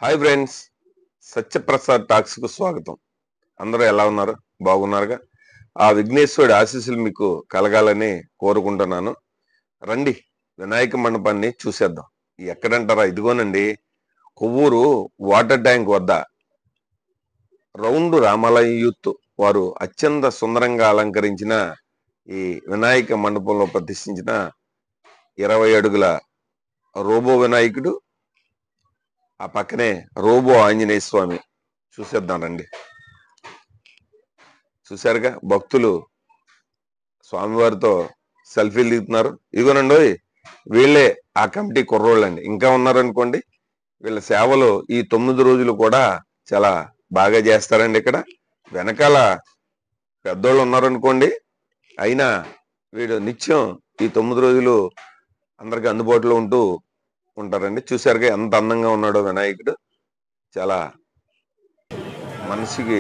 Hi friends, Satyaprasad talks కు స్వాగతం. అందరూ ఎలా ఉన్నారు? బాగున్నారుగా? ఆ విఘ్నేశ్వరుడి ఆశీస్సులు మీకు కలగాలని కోరుకుంటున్నాను. రండి, వినాయక మండపాన్ని చూసేద్దాం. ఎక్కడంటారా? ఇదిగోనండి, కొవ్వూరు వాటర్ ట్యాంక్ వద్ద రౌండ్ రామాలయం యూత్ వారు అత్యంత సుందరంగా అలంకరించిన ఈ వినాయక మండపంలో ప్రతిష్ఠించిన 20 అడుగుల రోబో వినాయకుడు, ఆ పక్కనే రోబో ఆంజనేయ స్వామి చూసేద్దాం రండి. చూశారుగా, భక్తులు స్వామివారితో సెల్ఫీలు దిగుతున్నారు. ఇదిగోనండి, వీళ్ళే ఆ కమిటీ కుర్రోళ్ళండి. ఇంకా ఉన్నారనుకోండి. వీళ్ళ సేవలు ఈ 9 రోజులు కూడా చాలా బాగా చేస్తారండి. ఇక్కడ వెనకాల పెద్దోళ్ళు ఉన్నారనుకోండి, అయినా వీడు నిత్యం ఈ 9 రోజులు అందరికి అందుబాటులో ఉంటూ ఉంటారండి. చూశారుగా ఎంత అందంగా ఉన్నాడో వినాయకుడు. చాలా మనసుకి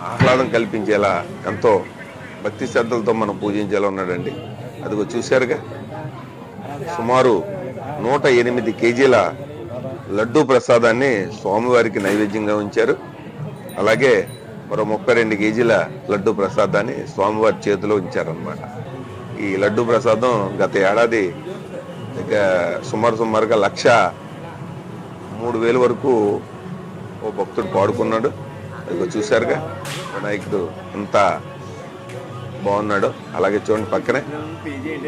ఆహ్లాదం కల్పించేలా, ఎంతో భక్తి శ్రద్ధలతో మనం పూజించేలా ఉన్నాడండి. అదిగో చూశారుగా, సుమారు 108 కేజీల లడ్డూ ప్రసాదాన్ని స్వామివారికి నైవేద్యంగా ఉంచారు. అలాగే మరో 32 కేజీల లడ్డూ ప్రసాదాన్ని స్వామివారి చేతిలో ఉంచారనమాట. ఈ లడ్డూ ప్రసాదం గత ఏడాది సుమారుగా 1,03,000 వరకు ఓ భక్తుడు పాడుకున్నాడు. అదిగో చూశారుగా, వినాయకుడు ఎంత బాగున్నాడు. అలాగే చూడండి, పక్కనే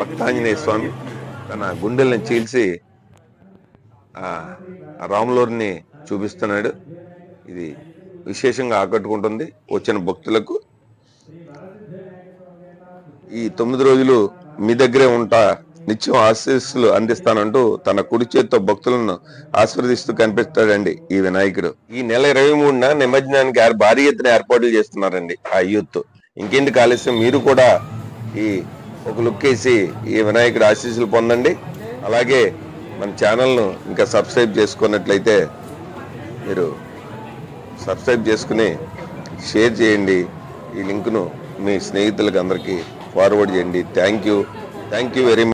భక్తాంజనేయ స్వామి తన గుండెల్ని చీల్చి ఆ రాములోరిని చూపిస్తున్నాడు. ఇది విశేషంగా ఆకట్టుకుంటుంది వచ్చిన భక్తులకు. ఈ 9 రోజులు మీ దగ్గరే ఉంటా, నిత్యం ఆశీస్సులు అందిస్తానంటూ తన కుడి చేతితో భక్తులను ఆశీర్వదిస్తూ కనిపిస్తాడండి ఈ వినాయకుడు. ఈ నెల 23న నిమజ్జనానికి భారీ ఎత్తున ఏర్పాట్లు చేస్తున్నారండి ఆ యూత్. ఇంకెందుకు ఆలస్యం, మీరు కూడా ఈ ఒక లుక్ వేసి ఈ వినాయకుడు ఆశీస్సులు పొందండి. అలాగే మన ఛానల్ను ఇంకా సబ్స్క్రైబ్ చేసుకున్నట్లయితే మీరు సబ్స్క్రైబ్ చేసుకుని షేర్ చేయండి. ఈ లింక్ను మీ స్నేహితులకు అందరికీ ఫార్వర్డ్ చేయండి. Thank you very much.